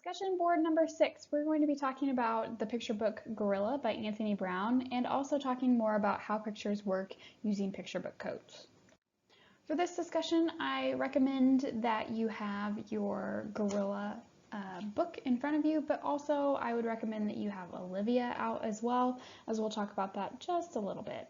Discussion board number 6, we're going to be talking about the picture book Gorilla by Anthony Brown and also talking more about how pictures work using picture book codes. For this discussion, I recommend that you have your Gorilla book in front of you, but also I would recommend that you have Olivia out as well, as we'll talk about that just a little bit.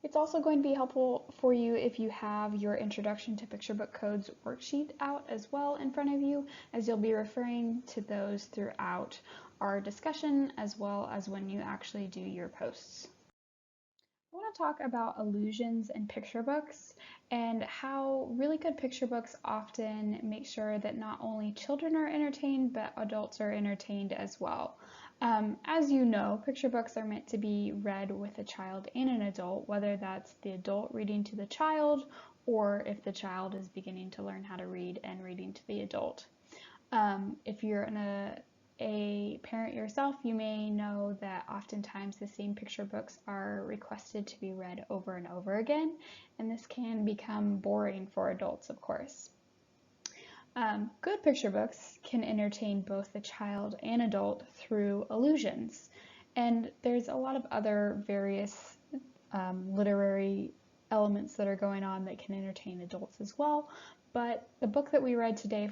It's also going to be helpful for you if you have your Introduction to Picture Book Codes worksheet out as well in front of you, as you'll be referring to those throughout our discussion as well as when you actually do your posts. I want to talk about illusions in picture books and how really good picture books often make sure that not only children are entertained, but adults are entertained as well. As you know, picture books are meant to be read with a child and an adult, whether that's the adult reading to the child or if the child is beginning to learn how to read and reading to the adult. If you're a parent yourself, you may know that oftentimes the same picture books are requested to be read over and over again, and this can become boring for adults, of course. Good picture books can entertain both the child and adult through illusions, and there's a lot of other various literary elements that are going on that can entertain adults as well, but the book that we read today,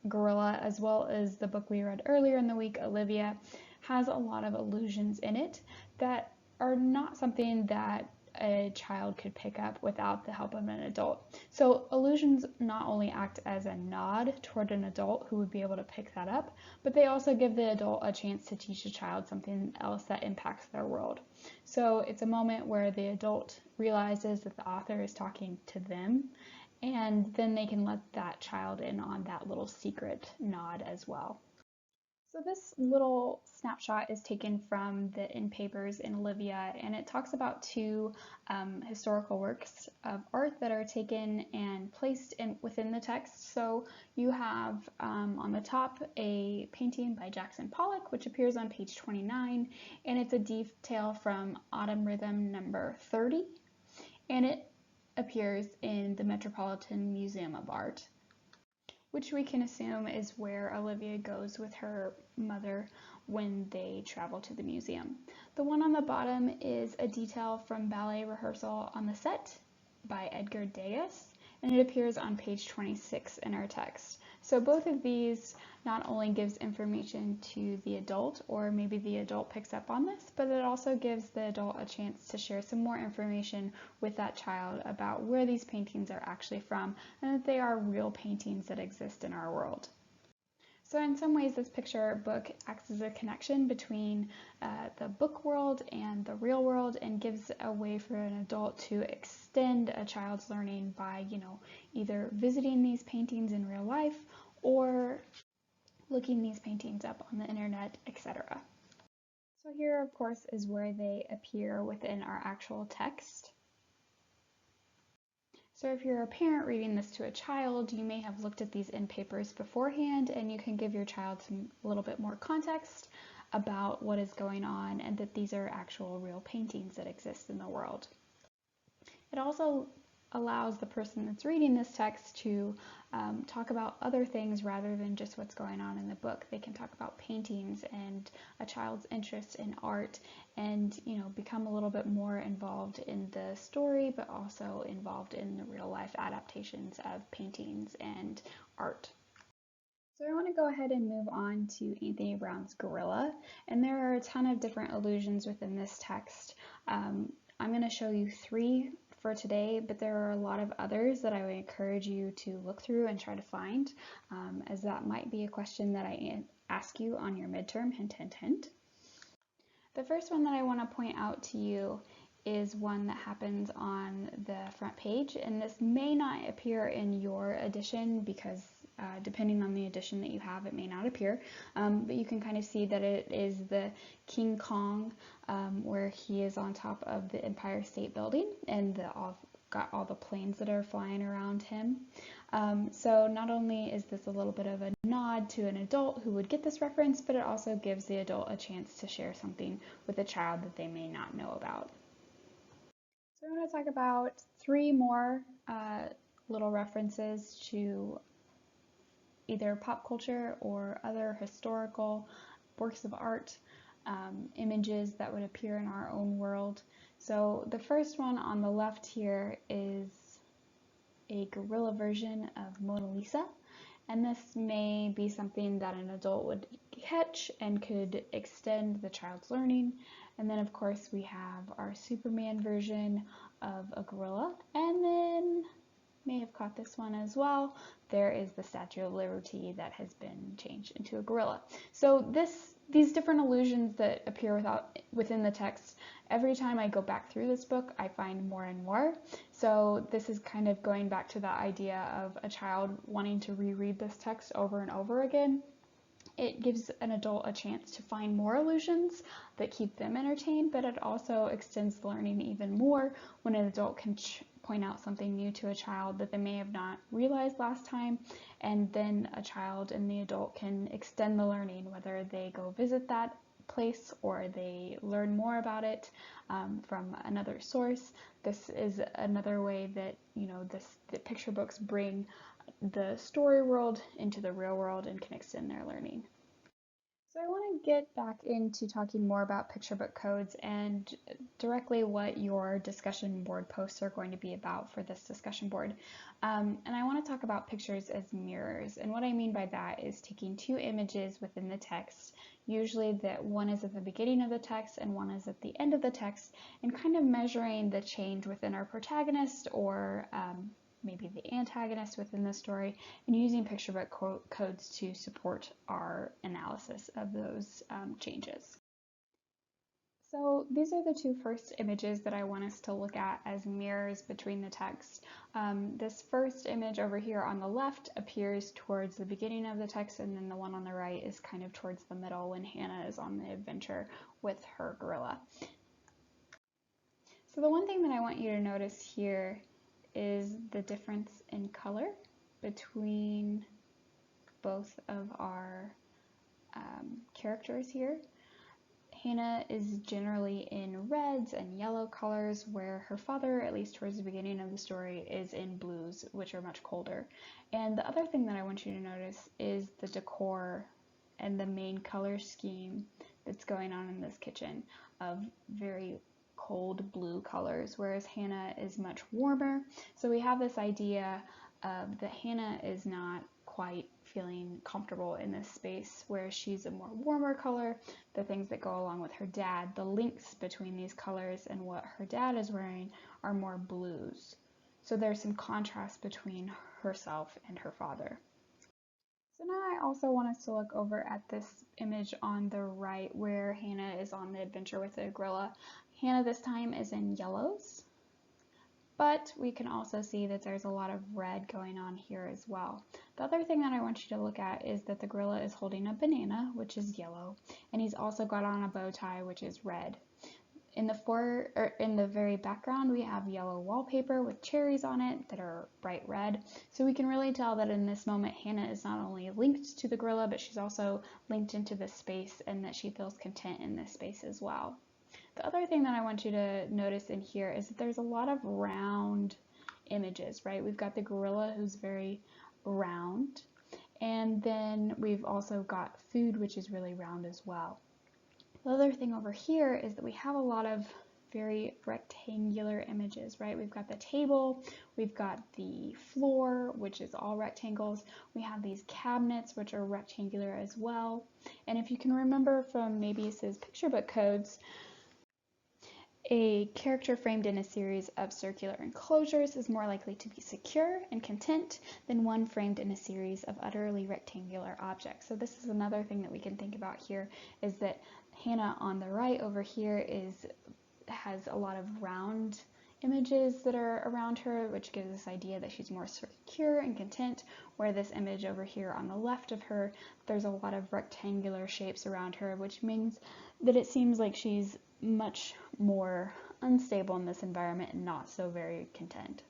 Gorilla, as well as the book we read earlier in the week, Olivia, has a lot of illusions in it that are not something that a child could pick up without the help of an adult. So illusions not only act as a nod toward an adult who would be able to pick that up, but they also give the adult a chance to teach a child something else that impacts their world. So it's a moment where the adult realizes that the author is talking to them, and then they can let that child in on that little secret nod as well. So this little snapshot is taken from the In Papers in Olivia, and it talks about two historical works of art that are taken and placed within the text. So you have on the top a painting by Jackson Pollock, which appears on page 29, and it's a detail from Autumn Rhythm number 30, and it appears in the Metropolitan Museum of Art, which we can assume is where Olivia goes with her mother when they travel to the museum. The one on the bottom is a detail from Ballet Rehearsal on the Set by Edgar Degas, and it appears on page 26 in our text. So both of these not only gives information to the adult, or maybe the adult picks up on this, but it also gives the adult a chance to share some more information with that child about where these paintings are actually from and that they are real paintings that exist in our world. So in some ways, this picture book acts as a connection between the book world and the real world, and gives a way for an adult to extend a child's learning by, either visiting these paintings in real life or looking these paintings up on the internet, etc. So here, of course, is where they appear within our actual text. So if you're a parent reading this to a child, you may have looked at these in papers beforehand, and you can give your child a little bit more context about what is going on and that these are actual real paintings that exist in the world. It also allows the person that's reading this text to talk about other things rather than just what's going on in the book. They can talk about paintings and a child's interest in art, and become a little bit more involved in the story, but also involved in the real life adaptations of paintings and art. So I want to go ahead and move on to Anthony Brown's Gorilla, and there are a ton of different illusions within this text. I'm going to show you 3 for today, but there are a lot of others that I would encourage you to look through and try to find, as that might be a question that I ask you on your midterm, hint, hint, hint. The first one that I want to point out to you is one that happens on the front page, and this may not appear in your edition because depending on the edition that you have, it may not appear, but you can kind of see that it is the King Kong, where he is on top of the Empire State Building, and got all the planes that are flying around him. So not only is this a little bit of a nod to an adult who would get this reference, but it also gives the adult a chance to share something with a child that they may not know about. So I want to talk about 3 more little references to either pop culture or other historical works of art, images that would appear in our own world. So the first one on the left here is a gorilla version of Mona Lisa, and this may be something that an adult would catch and could extend the child's learning. And then of course we have our Superman version of a gorilla, and then may have caught this one as well. There is the Statue of Liberty that has been changed into a gorilla. So these different illusions that appear within the text, every time I go back through this book, I find more and more. So this is kind of going back to the idea of a child wanting to reread this text over and over again. It gives an adult a chance to find more illusions that keep them entertained, but it also extends the learning even more when an adult can point out something new to a child that they may have not realized last time, and then a child and the adult can extend the learning, whether they go visit that place or they learn more about it from another source. This is another way that that picture books bring the story world into the real world and can extend their learning. So I want to get back into talking more about picture book codes and directly what your discussion board posts are going to be about for this discussion board. And I want to talk about pictures as mirrors. And what I mean by that is taking two images within the text, usually that one is at the beginning of the text and one is at the end of the text, and kind of measuring the change within our protagonist or maybe the antagonist within the story, and using picture book codes to support our analysis of those changes. So these are the two first images that I want us to look at as mirrors between the text. This first image over here on the left appears towards the beginning of the text, and then the one on the right is kind of towards the middle when Hannah is on the adventure with her gorilla. So the one thing that I want you to notice here is the difference in color between both of our characters here. Hannah is generally in reds and yellow colors, where her father, at least towards the beginning of the story, is in blues, which are much colder. And the other thing that I want you to notice is the decor and the main color scheme that's going on in this kitchen of very cold blue colors, whereas Hannah is much warmer. So we have this idea of that Hannah is not quite feeling comfortable in this space, whereas she's a more warmer color. The things that go along with her dad, the links between these colors and what her dad is wearing are more blues. So there's some contrast between herself and her father. So now I also want us to look over at this image on the right where Hannah is on the adventure with the gorilla. Hannah this time is in yellows, but we can also see that there's a lot of red going on here as well. The other thing that I want you to look at is that the gorilla is holding a banana, which is yellow, and he's also got on a bow tie, which is red. In the very background, we have yellow wallpaper with cherries on it that are bright red. So we can really tell that in this moment, Hannah is not only linked to the gorilla, but she's also linked into this space and that she feels content in this space as well. The other thing that I want you to notice in here is that there's a lot of round images, right? We've got the gorilla who's very round, and then we've also got food, which is really round as well. The other thing over here is that we have a lot of very rectangular images, right? We've got the table, we've got the floor, which is all rectangles. We have these cabinets, which are rectangular as well. And if you can remember from Moebius's picture book codes, a character framed in a series of circular enclosures is more likely to be secure and content than one framed in a series of utterly rectangular objects. So this is another thing that we can think about here, is that Hannah on the right over here has a lot of round images that are around her, which gives this idea that she's more secure and content, where this image over here on the left of her, there's a lot of rectangular shapes around her, which means that it seems like she's much more unstable in this environment and not so very content.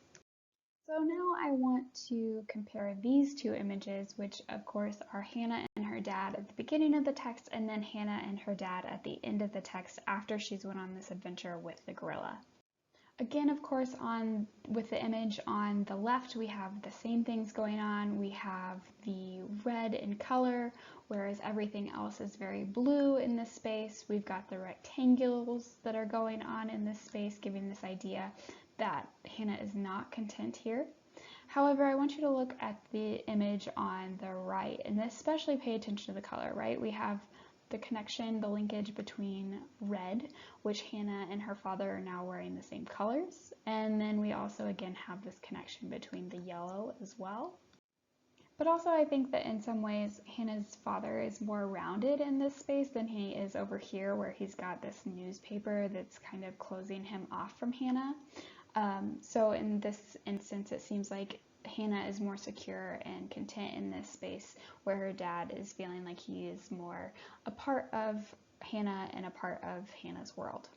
So now I want to compare these two images, which of course are Hannah and her dad at the beginning of the text, and then Hannah and her dad at the end of the text after she's went on this adventure with the gorilla. Again, of course, with the image on the left, we have the same things going on. We have the red in color, whereas everything else is very blue in this space. We've got the rectangles that are going on in this space, giving this idea that Hannah is not content here. However, I want you to look at the image on the right and especially pay attention to the color, right? We have the connection, the linkage between red, which Hannah and her father are now wearing the same colors. And then we also again have this connection between the yellow as well. But also I think that in some ways Hannah's father is more rounded in this space than he is over here where he's got this newspaper that's kind of closing him off from Hannah. So in this instance, it seems like Hannah is more secure and content in this space where her dad is feeling like he is more a part of Hannah and a part of Hannah's world.